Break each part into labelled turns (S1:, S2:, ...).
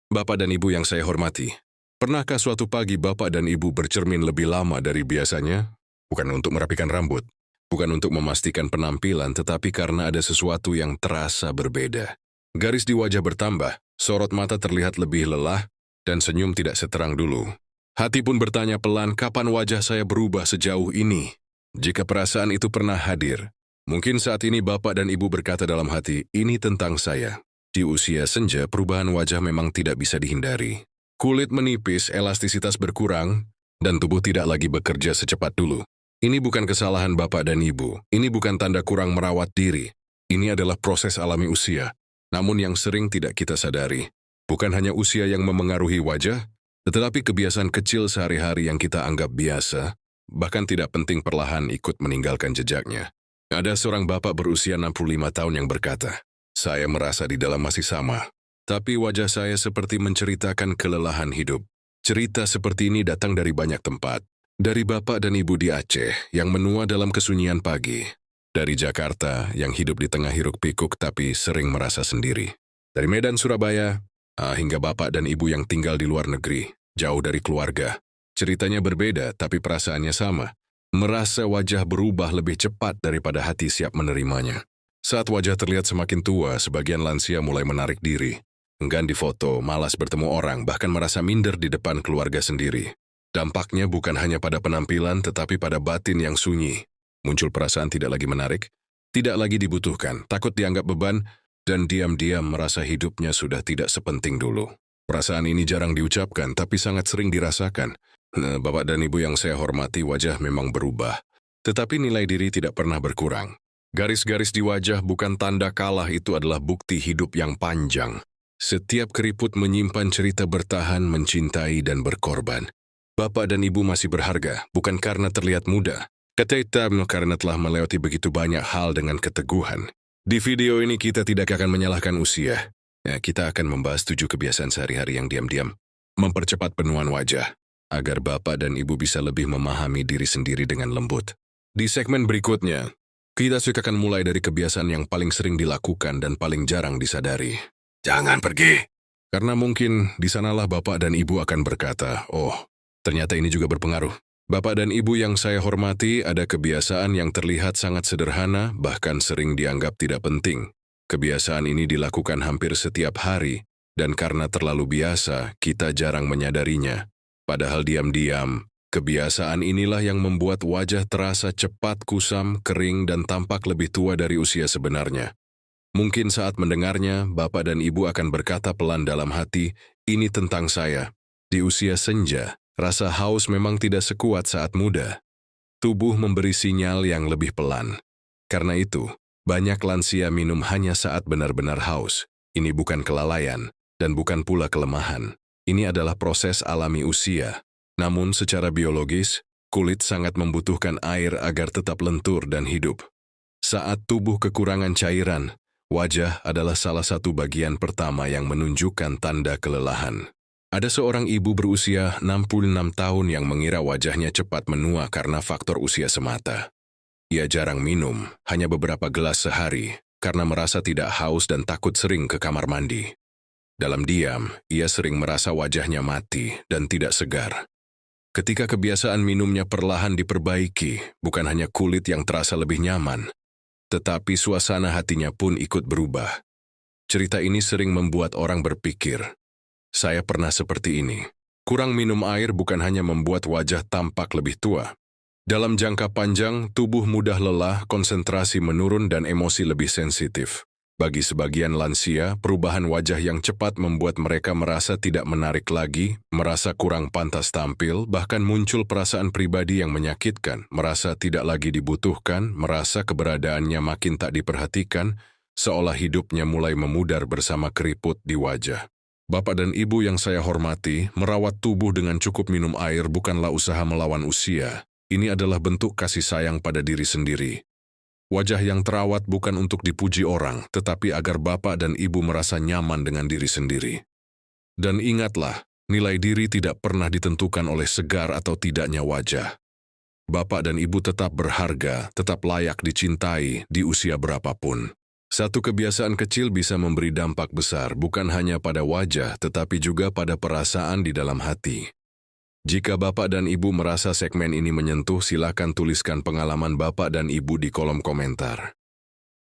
S1: Bapak dan Ibu yang saya hormati, pernahkah suatu pagi Bapak dan Ibu bercermin lebih lama dari biasanya? Bukan untuk merapikan rambut, bukan untuk memastikan penampilan, tetapi karena ada sesuatu yang terasa berbeda. Garis di wajah bertambah, sorot mata terlihat lebih lelah, dan senyum tidak seterang dulu. Hati pun bertanya pelan, kapan wajah saya berubah sejauh ini? Jika perasaan itu pernah hadir, mungkin saat ini Bapak dan Ibu berkata dalam hati, ini tentang saya. Di usia senja, perubahan wajah memang tidak bisa dihindari. Kulit menipis, elastisitas berkurang, dan tubuh tidak lagi bekerja secepat dulu. Ini bukan kesalahan Bapak dan Ibu, ini bukan tanda kurang merawat diri. Ini adalah proses alami usia, namun yang sering tidak kita sadari. Bukan hanya usia yang memengaruhi wajah, tetapi kebiasaan kecil sehari-hari yang kita anggap biasa, bahkan tidak penting perlahan ikut meninggalkan jejaknya. Ada seorang bapak berusia 65 tahun yang berkata, saya merasa di dalam masih sama, tapi wajah saya seperti menceritakan kelelahan hidup. Cerita seperti ini datang dari banyak tempat. Dari bapak dan ibu di Aceh yang menua dalam kesunyian pagi. Dari Jakarta yang hidup di tengah hiruk-pikuk tapi sering merasa sendiri. Dari Medan, Surabaya, hingga bapak dan ibu yang tinggal di luar negeri, jauh dari keluarga. Ceritanya berbeda tapi perasaannya sama. Merasa wajah berubah lebih cepat daripada hati siap menerimanya. Saat wajah terlihat semakin tua, sebagian lansia mulai menarik diri. Enggan difoto, malas bertemu orang, bahkan merasa minder di depan keluarga sendiri. Dampaknya bukan hanya pada penampilan, tetapi pada batin yang sunyi. Muncul perasaan tidak lagi menarik, tidak lagi dibutuhkan, takut dianggap beban, dan diam-diam merasa hidupnya sudah tidak sepenting dulu. Perasaan ini jarang diucapkan, tapi sangat sering dirasakan. Bapak dan Ibu yang saya hormati, wajah memang berubah. Tetapi nilai diri tidak pernah berkurang. Garis-garis di wajah bukan tanda kalah, itu adalah bukti hidup yang panjang. Setiap keriput menyimpan cerita bertahan, mencintai, dan berkorban. Bapak dan Ibu masih berharga, bukan karena terlihat muda, tetapi karena telah melewati begitu banyak hal dengan keteguhan. Di video ini kita tidak akan menyalahkan usia. Kita akan membahas 7 kebiasaan sehari-hari yang diam-diam mempercepat penuaan wajah, agar Bapak dan Ibu bisa lebih memahami diri sendiri dengan lembut. Di segmen berikutnya, kita akan mulai dari kebiasaan yang paling sering dilakukan dan paling jarang disadari. Jangan pergi! Karena mungkin di sanalah Bapak dan Ibu akan berkata, oh, ternyata ini juga berpengaruh. Bapak dan Ibu yang saya hormati, ada kebiasaan yang terlihat sangat sederhana, bahkan sering dianggap tidak penting. Kebiasaan ini dilakukan hampir setiap hari, dan karena terlalu biasa, kita jarang menyadarinya. Padahal diam-diam, kebiasaan inilah yang membuat wajah terasa cepat kusam, kering, dan tampak lebih tua dari usia sebenarnya. Mungkin saat mendengarnya, Bapak dan Ibu akan berkata pelan dalam hati, ini tentang saya. Di usia senja, rasa haus memang tidak sekuat saat muda. Tubuh memberi sinyal yang lebih pelan. Karena itu, banyak lansia minum hanya saat benar-benar haus. Ini bukan kelalaian, dan bukan pula kelemahan. Ini adalah proses alami usia. Namun secara biologis, kulit sangat membutuhkan air agar tetap lentur dan hidup. Saat tubuh kekurangan cairan, wajah adalah salah satu bagian pertama yang menunjukkan tanda kelelahan. Ada seorang ibu berusia 66 tahun yang mengira wajahnya cepat menua karena faktor usia semata. Ia jarang minum, hanya beberapa gelas sehari, karena merasa tidak haus dan takut sering ke kamar mandi. Dalam diam, ia sering merasa wajahnya mati dan tidak segar. Ketika kebiasaan minumnya perlahan diperbaiki, bukan hanya kulit yang terasa lebih nyaman, tetapi suasana hatinya pun ikut berubah. Cerita ini sering membuat orang berpikir, saya pernah seperti ini. Kurang minum air bukan hanya membuat wajah tampak lebih tua. Dalam jangka panjang, tubuh mudah lelah, konsentrasi menurun, dan emosi lebih sensitif. Bagi sebagian lansia, perubahan wajah yang cepat membuat mereka merasa tidak menarik lagi, merasa kurang pantas tampil, bahkan muncul perasaan pribadi yang menyakitkan, merasa tidak lagi dibutuhkan, merasa keberadaannya makin tak diperhatikan, seolah hidupnya mulai memudar bersama keriput di wajah. Bapak dan Ibu yang saya hormati, merawat tubuh dengan cukup minum air bukanlah usaha melawan usia. Ini adalah bentuk kasih sayang pada diri sendiri. Wajah yang terawat bukan untuk dipuji orang, tetapi agar Bapak dan Ibu merasa nyaman dengan diri sendiri. Dan ingatlah, nilai diri tidak pernah ditentukan oleh segar atau tidaknya wajah. Bapak dan Ibu tetap berharga, tetap layak dicintai di usia berapapun. Satu kebiasaan kecil bisa memberi dampak besar bukan hanya pada wajah tetapi juga pada perasaan di dalam hati. Jika Bapak dan Ibu merasa segmen ini menyentuh, silakan tuliskan pengalaman Bapak dan Ibu di kolom komentar.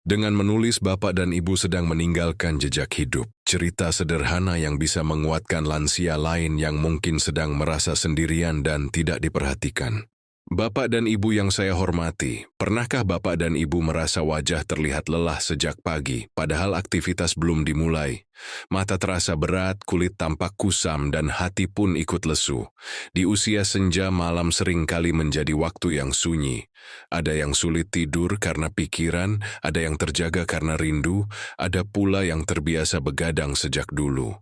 S1: Dengan menulis, Bapak dan Ibu sedang meninggalkan jejak hidup, cerita sederhana yang bisa menguatkan lansia lain yang mungkin sedang merasa sendirian dan tidak diperhatikan. Bapak dan Ibu yang saya hormati, pernahkah Bapak dan Ibu merasa wajah terlihat lelah sejak pagi, padahal aktivitas belum dimulai? Mata terasa berat, kulit tampak kusam, dan hati pun ikut lesu. Di usia senja, malam seringkali menjadi waktu yang sunyi. Ada yang sulit tidur karena pikiran, ada yang terjaga karena rindu, ada pula yang terbiasa begadang sejak dulu.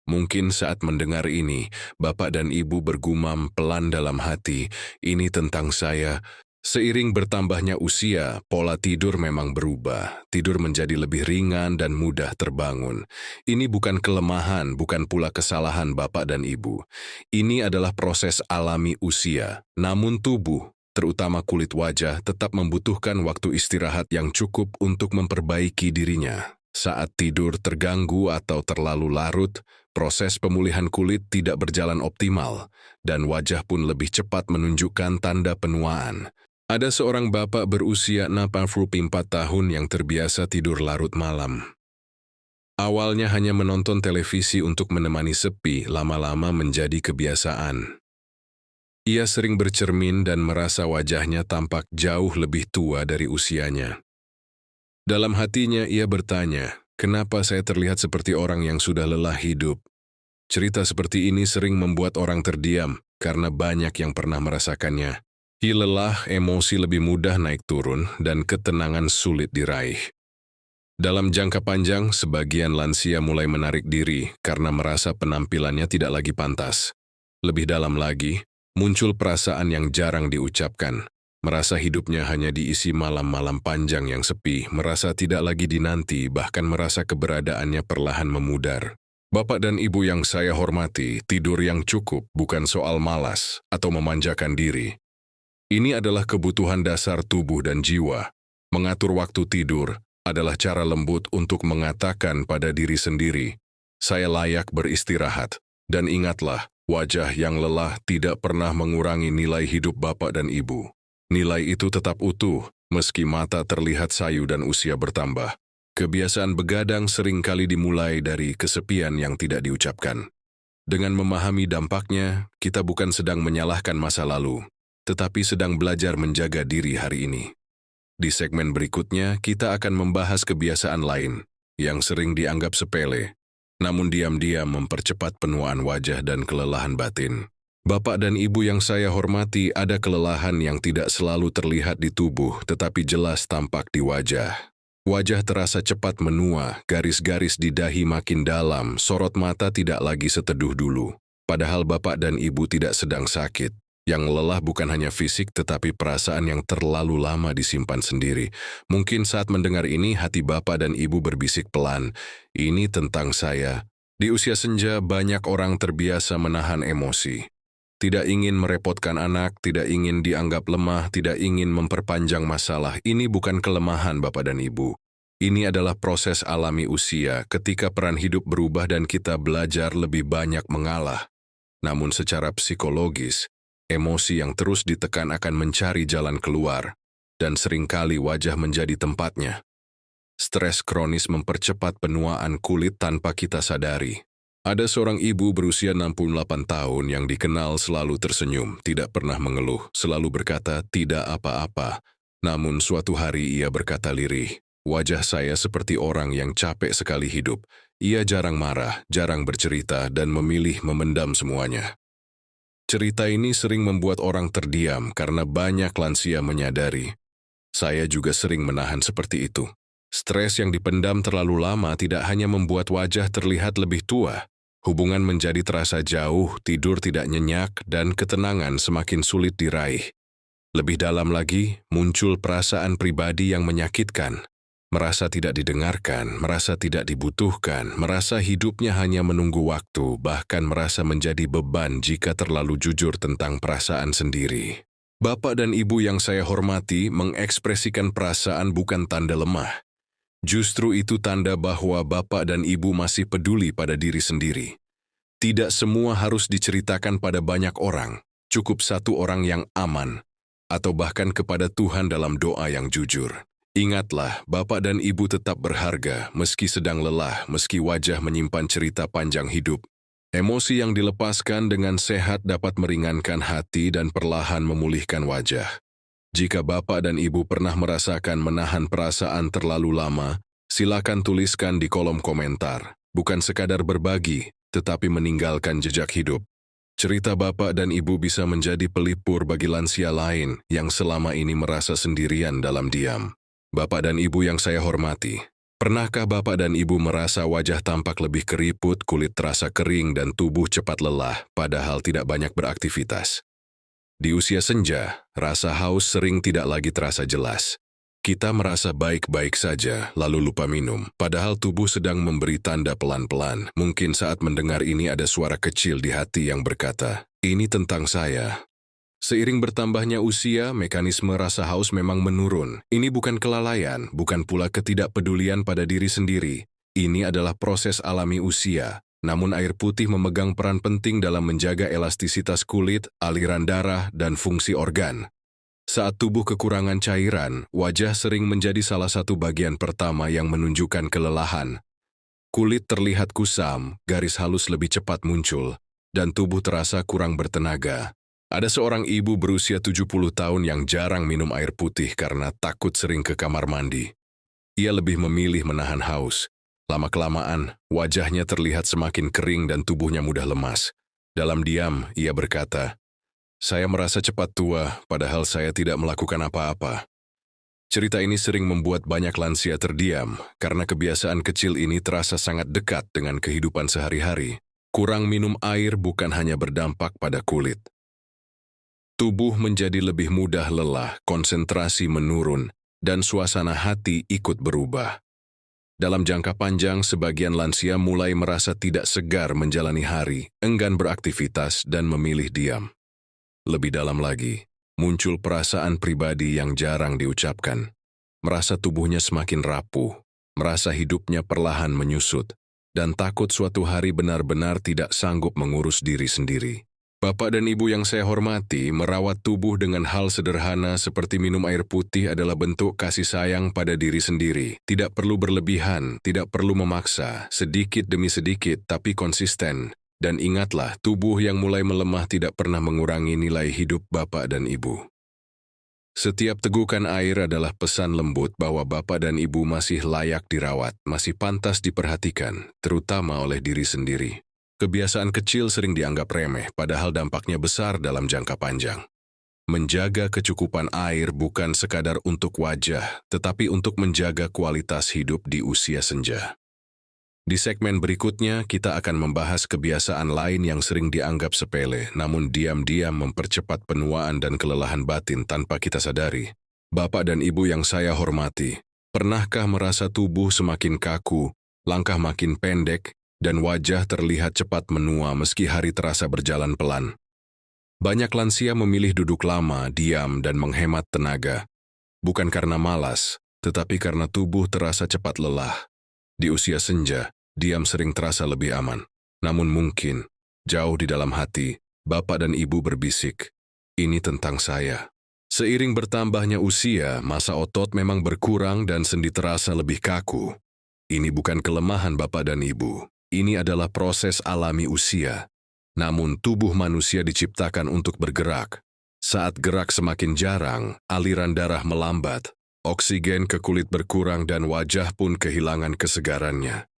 S1: Mungkin saat mendengar ini, Bapak dan Ibu bergumam pelan dalam hati, ini tentang saya. Seiring bertambahnya usia, pola tidur memang berubah. Tidur menjadi lebih ringan dan mudah terbangun. Ini bukan kelemahan, bukan pula kesalahan Bapak dan Ibu. Ini adalah proses alami usia. Namun tubuh, terutama kulit wajah, tetap membutuhkan waktu istirahat yang cukup untuk memperbaiki dirinya. Saat tidur terganggu atau terlalu larut, proses pemulihan kulit tidak berjalan optimal, dan wajah pun lebih cepat menunjukkan tanda penuaan. Ada seorang bapak berusia 64 tahun yang terbiasa tidur larut malam. Awalnya hanya menonton televisi untuk menemani sepi, lama-lama menjadi kebiasaan. Ia sering bercermin dan merasa wajahnya tampak jauh lebih tua dari usianya. Dalam hatinya ia bertanya, kenapa saya terlihat seperti orang yang sudah lelah hidup? Cerita seperti ini sering membuat orang terdiam karena banyak yang pernah merasakannya. Lelah, emosi lebih mudah naik turun, dan ketenangan sulit diraih. Dalam jangka panjang, sebagian lansia mulai menarik diri karena merasa penampilannya tidak lagi pantas. Lebih dalam lagi, muncul perasaan yang jarang diucapkan. Merasa hidupnya hanya diisi malam-malam panjang yang sepi, merasa tidak lagi dinanti, bahkan merasa keberadaannya perlahan memudar. Bapak dan Ibu yang saya hormati, tidur yang cukup bukan soal malas atau memanjakan diri. Ini adalah kebutuhan dasar tubuh dan jiwa. Mengatur waktu tidur adalah cara lembut untuk mengatakan pada diri sendiri, saya layak beristirahat. Dan ingatlah, wajah yang lelah tidak pernah mengurangi nilai hidup Bapak dan Ibu. Nilai itu tetap utuh, meski mata terlihat sayu dan usia bertambah. Kebiasaan begadang seringkali dimulai dari kesepian yang tidak diucapkan. Dengan memahami dampaknya, kita bukan sedang menyalahkan masa lalu, tetapi sedang belajar menjaga diri hari ini. Di segmen berikutnya, kita akan membahas kebiasaan lain yang sering dianggap sepele, namun diam-diam mempercepat penuaan wajah dan kelelahan batin. Bapak dan Ibu yang saya hormati, ada kelelahan yang tidak selalu terlihat di tubuh, tetapi jelas tampak di wajah. Wajah terasa cepat menua, garis-garis di dahi makin dalam, sorot mata tidak lagi seteduh dulu. Padahal Bapak dan Ibu tidak sedang sakit. Yang lelah bukan hanya fisik, tetapi perasaan yang terlalu lama disimpan sendiri. Mungkin saat mendengar ini, hati Bapak dan Ibu berbisik pelan, ini tentang saya. Di usia senja, banyak orang terbiasa menahan emosi. Tidak ingin merepotkan anak, tidak ingin dianggap lemah, tidak ingin memperpanjang masalah. Ini bukan kelemahan Bapak dan Ibu. Ini adalah proses alami usia ketika peran hidup berubah dan kita belajar lebih banyak mengalah. Namun secara psikologis, emosi yang terus ditekan akan mencari jalan keluar, dan seringkali wajah menjadi tempatnya. Stres kronis mempercepat penuaan kulit tanpa kita sadari. Ada seorang ibu berusia 68 tahun yang dikenal selalu tersenyum, tidak pernah mengeluh, selalu berkata tidak apa-apa. Namun suatu hari ia berkata lirih, wajah saya seperti orang yang capek sekali hidup. Ia jarang marah, jarang bercerita, dan memilih memendam semuanya. Cerita ini sering membuat orang terdiam karena banyak lansia menyadari. Saya juga sering menahan seperti itu. Stres yang dipendam terlalu lama tidak hanya membuat wajah terlihat lebih tua, hubungan menjadi terasa jauh, tidur tidak nyenyak, dan ketenangan semakin sulit diraih. Lebih dalam lagi, muncul perasaan pribadi yang menyakitkan. Merasa tidak didengarkan, merasa tidak dibutuhkan, merasa hidupnya hanya menunggu waktu, bahkan merasa menjadi beban jika terlalu jujur tentang perasaan sendiri. Bapak dan Ibu yang saya hormati, mengekspresikan perasaan bukan tanda lemah. Justru itu tanda bahwa bapak dan ibu masih peduli pada diri sendiri. Tidak semua harus diceritakan pada banyak orang, cukup satu orang yang aman, atau bahkan kepada Tuhan dalam doa yang jujur. Ingatlah, bapak dan ibu tetap berharga, meski sedang lelah, meski wajah menyimpan cerita panjang hidup. Emosi yang dilepaskan dengan sehat dapat meringankan hati dan perlahan memulihkan wajah. Jika bapak dan ibu pernah merasakan menahan perasaan terlalu lama, silakan tuliskan di kolom komentar. Bukan sekadar berbagi, tetapi meninggalkan jejak hidup. Cerita bapak dan ibu bisa menjadi pelipur bagi lansia lain yang selama ini merasa sendirian dalam diam. Bapak dan ibu yang saya hormati, pernahkah bapak dan ibu merasa wajah tampak lebih keriput, kulit terasa kering, dan tubuh cepat lelah, padahal tidak banyak beraktivitas? Di usia senja, rasa haus sering tidak lagi terasa jelas. Kita merasa baik-baik saja, lalu lupa minum, padahal tubuh sedang memberi tanda pelan-pelan. Mungkin saat mendengar ini ada suara kecil di hati yang berkata, "Ini tentang saya." Seiring bertambahnya usia, mekanisme rasa haus memang menurun. Ini bukan kelalaian, bukan pula ketidakpedulian pada diri sendiri. Ini adalah proses alami usia. Namun air putih memegang peran penting dalam menjaga elastisitas kulit, aliran darah, dan fungsi organ. Saat tubuh kekurangan cairan, wajah sering menjadi salah satu bagian pertama yang menunjukkan kelelahan. Kulit terlihat kusam, garis halus lebih cepat muncul, dan tubuh terasa kurang bertenaga. Ada seorang ibu berusia 70 tahun yang jarang minum air putih karena takut sering ke kamar mandi. Ia lebih memilih menahan haus. Lama-kelamaan, wajahnya terlihat semakin kering dan tubuhnya mudah lemas. Dalam diam, ia berkata, "Saya merasa cepat tua, padahal saya tidak melakukan apa-apa." Cerita ini sering membuat banyak lansia terdiam, karena kebiasaan kecil ini terasa sangat dekat dengan kehidupan sehari-hari. Kurang minum air bukan hanya berdampak pada kulit. Tubuh menjadi lebih mudah lelah, konsentrasi menurun, dan suasana hati ikut berubah. Dalam jangka panjang, sebagian lansia mulai merasa tidak segar menjalani hari, enggan beraktivitas, dan memilih diam. Lebih dalam lagi, muncul perasaan pribadi yang jarang diucapkan. Merasa tubuhnya semakin rapuh, merasa hidupnya perlahan menyusut, dan takut suatu hari benar-benar tidak sanggup mengurus diri sendiri. Bapak dan ibu yang saya hormati, merawat tubuh dengan hal sederhana seperti minum air putih adalah bentuk kasih sayang pada diri sendiri. Tidak perlu berlebihan, tidak perlu memaksa, sedikit demi sedikit tapi konsisten. Dan ingatlah, tubuh yang mulai melemah tidak pernah mengurangi nilai hidup bapak dan ibu. Setiap tegukan air adalah pesan lembut bahwa bapak dan ibu masih layak dirawat, masih pantas diperhatikan, terutama oleh diri sendiri. Kebiasaan kecil sering dianggap remeh, padahal dampaknya besar dalam jangka panjang. Menjaga kecukupan air bukan sekadar untuk wajah, tetapi untuk menjaga kualitas hidup di usia senja. Di segmen berikutnya, kita akan membahas kebiasaan lain yang sering dianggap sepele, namun diam-diam mempercepat penuaan dan kelelahan batin tanpa kita sadari. Bapak dan ibu yang saya hormati, pernahkah merasa tubuh semakin kaku, langkah makin pendek, dan wajah terlihat cepat menua meski hari terasa berjalan pelan? Banyak lansia memilih duduk lama, diam, dan menghemat tenaga. Bukan karena malas, tetapi karena tubuh terasa cepat lelah. Di usia senja, diam sering terasa lebih aman. Namun mungkin, jauh di dalam hati, bapak dan ibu berbisik, "Ini tentang saya." Seiring bertambahnya usia, massa otot memang berkurang dan sendi terasa lebih kaku. Ini bukan kelemahan bapak dan ibu. Ini adalah proses alami usia. Namun tubuh manusia diciptakan untuk bergerak. Saat gerak semakin jarang, aliran darah melambat, oksigen ke kulit berkurang dan wajah pun kehilangan kesegarannya.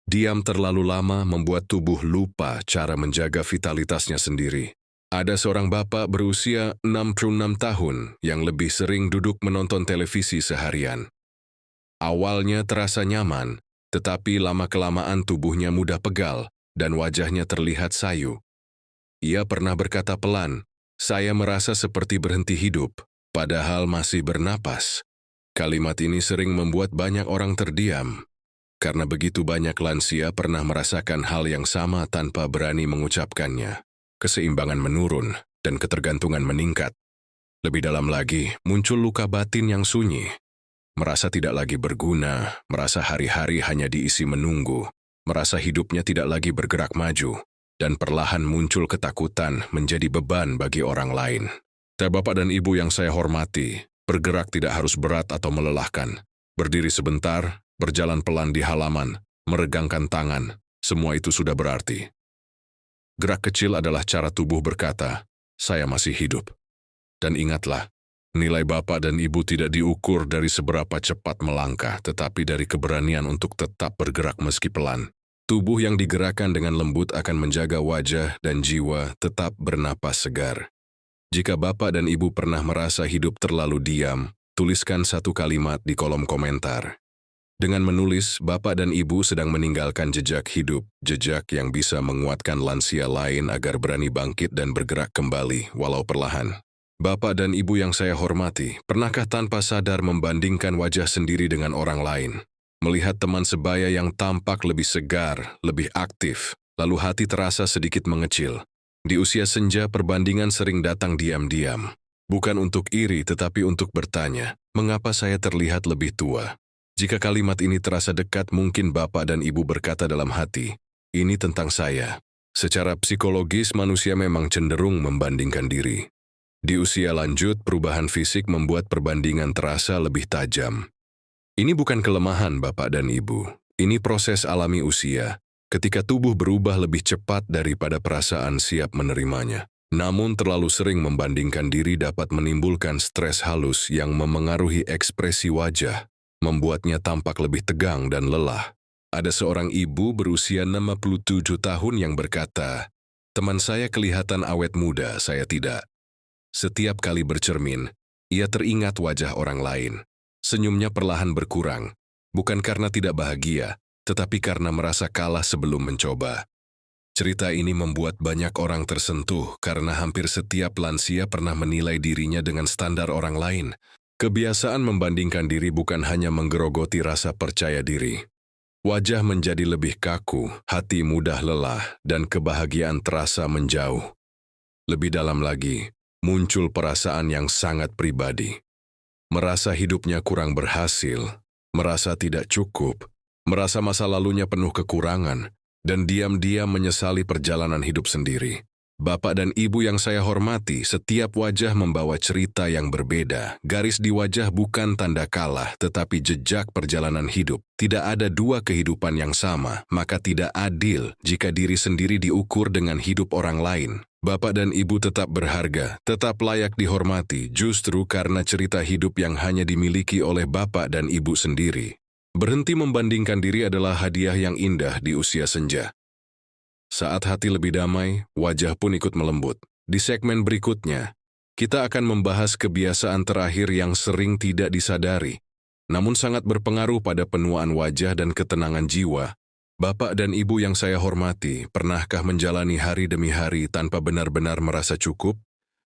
S1: Diam terlalu lama membuat tubuh lupa cara menjaga vitalitasnya sendiri. Ada seorang bapak berusia 66 tahun yang lebih sering duduk menonton televisi seharian. Awalnya terasa nyaman, tetapi lama-kelamaan tubuhnya mudah pegal dan wajahnya terlihat sayu. Ia pernah berkata pelan, "Saya merasa seperti berhenti hidup, padahal masih bernapas." Kalimat ini sering membuat banyak orang terdiam, karena begitu banyak lansia pernah merasakan hal yang sama tanpa berani mengucapkannya. Keseimbangan menurun dan ketergantungan meningkat. Lebih dalam lagi, muncul luka batin yang sunyi. merasa tidak lagi berguna, merasa hari-hari hanya diisi menunggu, merasa hidupnya tidak lagi bergerak maju, dan perlahan muncul ketakutan menjadi beban bagi orang lain. Bapak dan Ibu yang saya hormati, bergerak tidak harus berat atau melelahkan. Berdiri sebentar, berjalan pelan di halaman, meregangkan tangan, semua itu sudah berarti. Gerak kecil adalah cara tubuh berkata, saya masih hidup. Dan ingatlah, nilai Bapak dan Ibu tidak diukur dari seberapa cepat melangkah, tetapi dari keberanian untuk tetap bergerak meski pelan. Tubuh yang digerakkan dengan lembut akan menjaga wajah dan jiwa tetap bernapas segar. Jika Bapak dan Ibu pernah merasa hidup terlalu diam, tuliskan satu kalimat di kolom komentar. Dengan menulis, Bapak dan Ibu sedang meninggalkan jejak hidup, jejak yang bisa menguatkan lansia lain agar berani bangkit dan bergerak kembali, walau perlahan. Bapak dan Ibu yang saya hormati, pernahkah tanpa sadar membandingkan wajah sendiri dengan orang lain? Melihat teman sebaya yang tampak lebih segar, lebih aktif, lalu hati terasa sedikit mengecil. Di usia senja, perbandingan sering datang diam-diam. Bukan untuk iri, tetapi untuk bertanya, mengapa saya terlihat lebih tua? Jika kalimat ini terasa dekat, mungkin Bapak dan Ibu berkata dalam hati, ini tentang saya. Secara psikologis, manusia memang cenderung membandingkan diri. Di usia lanjut, perubahan fisik membuat perbandingan terasa lebih tajam. Ini bukan kelemahan Bapak dan Ibu. Ini proses alami usia, ketika tubuh berubah lebih cepat daripada perasaan siap menerimanya. Namun terlalu sering membandingkan diri dapat menimbulkan stres halus yang memengaruhi ekspresi wajah, membuatnya tampak lebih tegang dan lelah. Ada seorang ibu berusia 67 tahun yang berkata, teman saya kelihatan awet muda, saya tidak. Setiap kali bercermin, ia teringat wajah orang lain. Senyumnya perlahan berkurang, bukan karena tidak bahagia, tetapi karena merasa kalah sebelum mencoba. Cerita ini membuat banyak orang tersentuh karena hampir setiap lansia pernah menilai dirinya dengan standar orang lain. Kebiasaan membandingkan diri bukan hanya menggerogoti rasa percaya diri. Wajah menjadi lebih kaku, hati mudah lelah, dan kebahagiaan terasa menjauh. Lebih dalam lagi, muncul perasaan yang sangat pribadi. Merasa hidupnya kurang berhasil, merasa tidak cukup, merasa masa lalunya penuh kekurangan, dan diam-diam menyesali perjalanan hidup sendiri. Bapak dan Ibu yang saya hormati, setiap wajah membawa cerita yang berbeda. Garis di wajah bukan tanda kalah, tetapi jejak perjalanan hidup. Tidak ada dua kehidupan yang sama, maka tidak adil jika diri sendiri diukur dengan hidup orang lain. Bapak dan Ibu tetap berharga, tetap layak dihormati, justru karena cerita hidup yang hanya dimiliki oleh Bapak dan Ibu sendiri. Berhenti membandingkan diri adalah hadiah yang indah di usia senja. Saat hati lebih damai, wajah pun ikut melembut. Di segmen berikutnya, kita akan membahas kebiasaan terakhir yang sering tidak disadari, namun sangat berpengaruh pada penuaan wajah dan ketenangan jiwa. Bapak dan Ibu yang saya hormati, pernahkah menjalani hari demi hari tanpa benar-benar merasa cukup?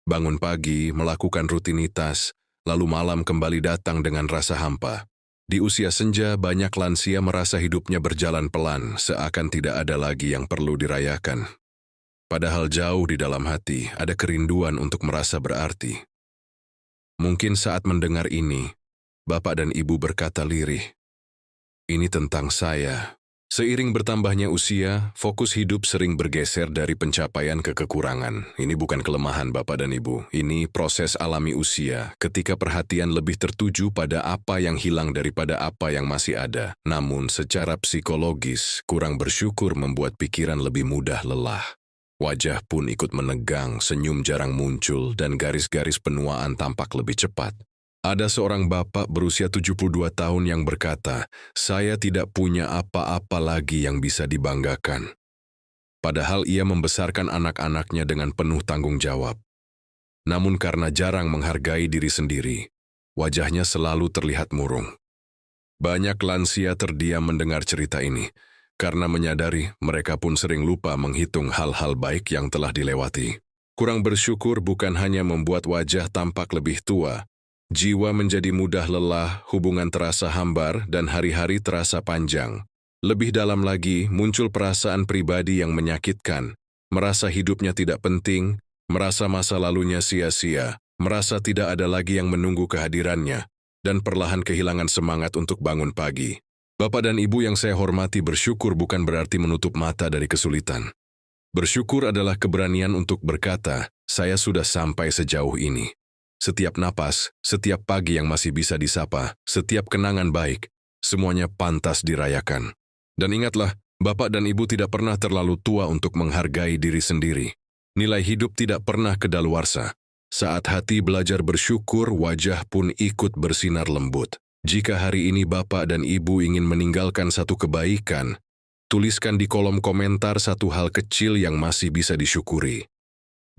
S1: Bangun pagi, melakukan rutinitas, lalu malam kembali datang dengan rasa hampa. Di usia senja, banyak lansia merasa hidupnya berjalan pelan, seakan tidak ada lagi yang perlu dirayakan. Padahal jauh di dalam hati, ada kerinduan untuk merasa berarti. Mungkin saat mendengar ini, Bapak dan Ibu berkata lirih, ini tentang saya. Seiring bertambahnya usia, fokus hidup sering bergeser dari pencapaian ke kekurangan. Ini bukan kelemahan Bapak dan Ibu, ini proses alami usia, ketika perhatian lebih tertuju pada apa yang hilang daripada apa yang masih ada. Namun secara psikologis, kurang bersyukur membuat pikiran lebih mudah lelah. Wajah pun ikut menegang, senyum jarang muncul, dan garis-garis penuaan tampak lebih cepat. Ada seorang bapak berusia 72 tahun yang berkata, saya tidak punya apa-apa lagi yang bisa dibanggakan. Padahal ia membesarkan anak-anaknya dengan penuh tanggung jawab. Namun karena jarang menghargai diri sendiri, wajahnya selalu terlihat murung. Banyak lansia terdiam mendengar cerita ini, karena menyadari mereka pun sering lupa menghitung hal-hal baik yang telah dilewati. Kurang bersyukur bukan hanya membuat wajah tampak lebih tua, jiwa menjadi mudah lelah, hubungan terasa hambar, dan hari-hari terasa panjang. Lebih dalam lagi, muncul perasaan pribadi yang menyakitkan, merasa hidupnya tidak penting, merasa masa lalunya sia-sia, merasa tidak ada lagi yang menunggu kehadirannya, dan perlahan kehilangan semangat untuk bangun pagi. Bapak dan Ibu yang saya hormati, bersyukur bukan berarti menutup mata dari kesulitan. Bersyukur adalah keberanian untuk berkata, saya sudah sampai sejauh ini. Setiap napas, setiap pagi yang masih bisa disapa, setiap kenangan baik, semuanya pantas dirayakan. Dan ingatlah, Bapak dan Ibu tidak pernah terlalu tua untuk menghargai diri sendiri. Nilai hidup tidak pernah kedaluarsa. Saat hati belajar bersyukur, wajah pun ikut bersinar lembut. Jika hari ini Bapak dan Ibu ingin meninggalkan satu kebaikan, tuliskan di kolom komentar satu hal kecil yang masih bisa disyukuri.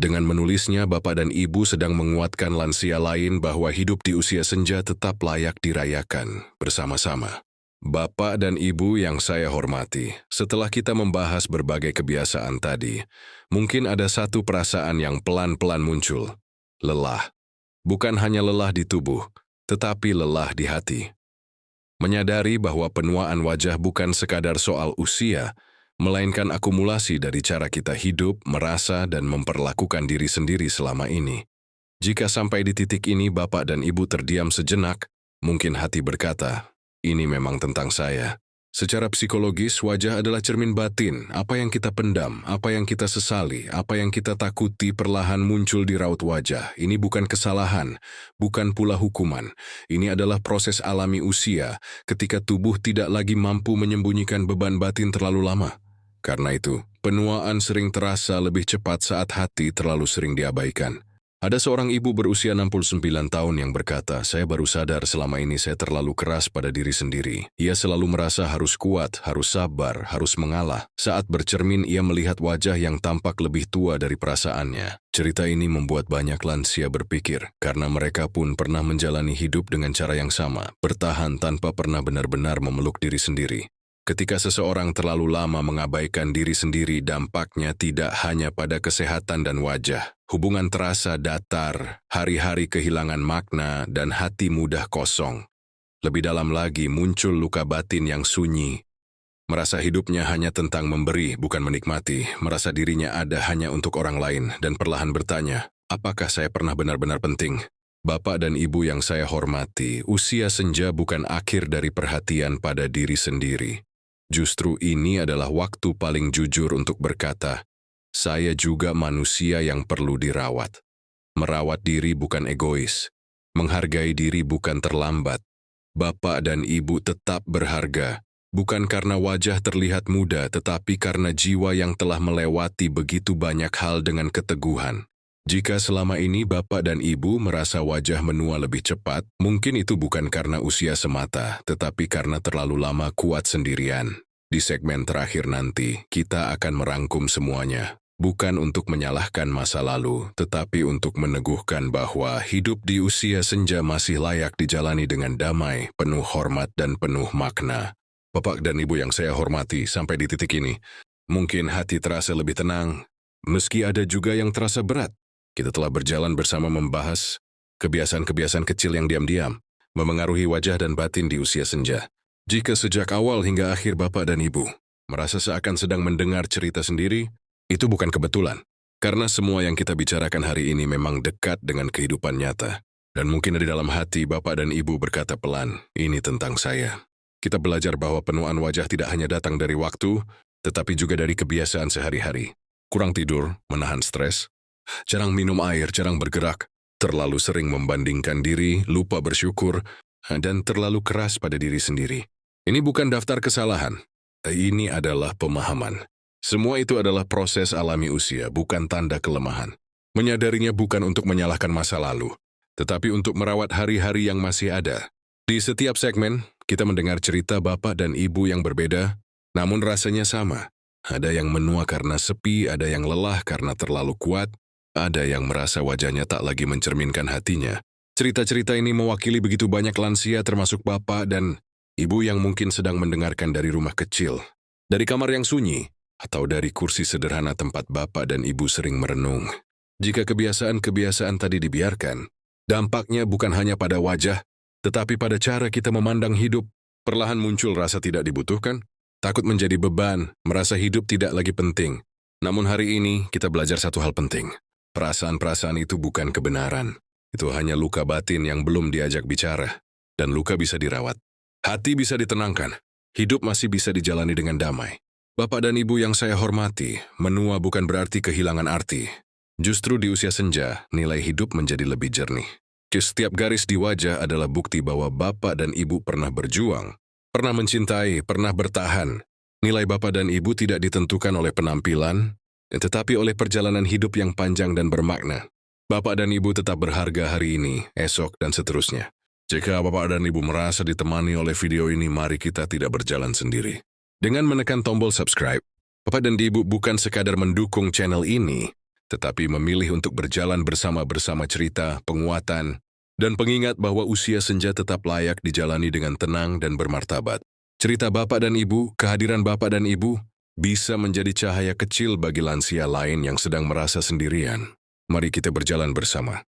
S1: Dengan menulisnya, Bapak dan Ibu sedang menguatkan lansia lain bahwa hidup di usia senja tetap layak dirayakan bersama-sama. Bapak dan Ibu yang saya hormati, setelah kita membahas berbagai kebiasaan tadi, mungkin ada satu perasaan yang pelan-pelan muncul. Lelah. Bukan hanya lelah di tubuh, tetapi lelah di hati. Menyadari bahwa penuaan wajah bukan sekadar soal usia, melainkan akumulasi dari cara kita hidup, merasa, dan memperlakukan diri sendiri selama ini. Jika sampai di titik ini Bapak dan Ibu terdiam sejenak, mungkin hati berkata, ini memang tentang saya. Secara psikologis, wajah adalah cermin batin. Apa yang kita pendam, apa yang kita sesali, apa yang kita takuti perlahan muncul di raut wajah. Ini bukan kesalahan, bukan pula hukuman. Ini adalah proses alami usia, ketika tubuh tidak lagi mampu menyembunyikan beban batin terlalu lama. Karena itu, penuaan sering terasa lebih cepat saat hati terlalu sering diabaikan. Ada seorang ibu berusia 69 tahun yang berkata, saya baru sadar selama ini saya terlalu keras pada diri sendiri. Ia selalu merasa harus kuat, harus sabar, harus mengalah. Saat bercermin, ia melihat wajah yang tampak lebih tua dari perasaannya. Cerita ini membuat banyak lansia berpikir, karena mereka pun pernah menjalani hidup dengan cara yang sama, bertahan tanpa pernah benar-benar memeluk diri sendiri. Ketika seseorang terlalu lama mengabaikan diri sendiri, dampaknya tidak hanya pada kesehatan dan wajah. Hubungan terasa datar, hari-hari kehilangan makna, dan hati mudah kosong. Lebih dalam lagi, muncul luka batin yang sunyi. Merasa hidupnya hanya tentang memberi, bukan menikmati. Merasa dirinya ada hanya untuk orang lain, dan perlahan bertanya, apakah saya pernah benar-benar penting? Bapak dan Ibu yang saya hormati, usia senja bukan akhir dari perhatian pada diri sendiri. Justru ini adalah waktu paling jujur untuk berkata, saya juga manusia yang perlu dirawat. Merawat diri bukan egois. Menghargai diri bukan terlambat. Bapak dan Ibu tetap berharga, bukan karena wajah terlihat muda, tetapi karena jiwa yang telah melewati begitu banyak hal dengan keteguhan. Jika selama ini Bapak dan Ibu merasa wajah menua lebih cepat, mungkin itu bukan karena usia semata, tetapi karena terlalu lama kuat sendirian. Di segmen terakhir nanti, kita akan merangkum semuanya. Bukan untuk menyalahkan masa lalu, tetapi untuk meneguhkan bahwa hidup di usia senja masih layak dijalani dengan damai, penuh hormat dan penuh makna. Bapak dan Ibu yang saya hormati, sampai di titik ini, mungkin hati terasa lebih tenang, meski ada juga yang terasa berat. Kita telah berjalan bersama membahas kebiasaan-kebiasaan kecil yang diam-diam, memengaruhi wajah dan batin di usia senja. Jika sejak awal hingga akhir Bapak dan Ibu merasa seakan sedang mendengar cerita sendiri, itu bukan kebetulan. Karena semua yang kita bicarakan hari ini memang dekat dengan kehidupan nyata. Dan mungkin dari dalam hati Bapak dan Ibu berkata pelan, ini tentang saya. Kita belajar bahwa penuaan wajah tidak hanya datang dari waktu, tetapi juga dari kebiasaan sehari-hari. Kurang tidur, menahan stres, jarang minum air, jarang bergerak, terlalu sering membandingkan diri, lupa bersyukur, dan terlalu keras pada diri sendiri. Ini bukan daftar kesalahan, ini adalah pemahaman. Semua itu adalah proses alami usia, bukan tanda kelemahan. Menyadarinya bukan untuk menyalahkan masa lalu, tetapi untuk merawat hari-hari yang masih ada. Di setiap segmen, kita mendengar cerita Bapak dan Ibu yang berbeda, namun rasanya sama. Ada yang menua karena sepi, ada yang lelah karena terlalu kuat, ada yang merasa wajahnya tak lagi mencerminkan hatinya. Cerita-cerita ini mewakili begitu banyak lansia termasuk Bapak dan Ibu yang mungkin sedang mendengarkan dari rumah kecil, dari kamar yang sunyi, atau dari kursi sederhana tempat Bapak dan Ibu sering merenung. Jika kebiasaan-kebiasaan tadi dibiarkan, dampaknya bukan hanya pada wajah, tetapi pada cara kita memandang hidup. Perlahan muncul rasa tidak dibutuhkan, takut menjadi beban, merasa hidup tidak lagi penting. Namun hari ini kita belajar satu hal penting. Perasaan-perasaan itu bukan kebenaran. Itu hanya luka batin yang belum diajak bicara. dan luka bisa dirawat. Hati bisa ditenangkan, hidup masih bisa dijalani dengan damai. Bapak dan Ibu yang saya hormati, menua bukan berarti kehilangan arti. Justru di usia senja, nilai hidup menjadi lebih jernih. Setiap garis di wajah adalah bukti bahwa Bapak dan Ibu pernah berjuang, pernah mencintai, pernah bertahan. Nilai Bapak dan Ibu tidak ditentukan oleh penampilan, tetapi oleh perjalanan hidup yang panjang dan bermakna. Bapak dan Ibu tetap berharga hari ini, esok, dan seterusnya. Jika Bapak dan Ibu merasa ditemani oleh video ini, mari kita tidak berjalan sendiri. Dengan menekan tombol subscribe, Bapak dan Ibu bukan sekadar mendukung channel ini, tetapi memilih untuk berjalan bersama cerita, penguatan, dan pengingat bahwa usia senja tetap layak dijalani dengan tenang dan bermartabat. Cerita Bapak dan Ibu, kehadiran Bapak dan Ibu, bisa menjadi cahaya kecil bagi lansia lain yang sedang merasa sendirian. Mari kita berjalan bersama.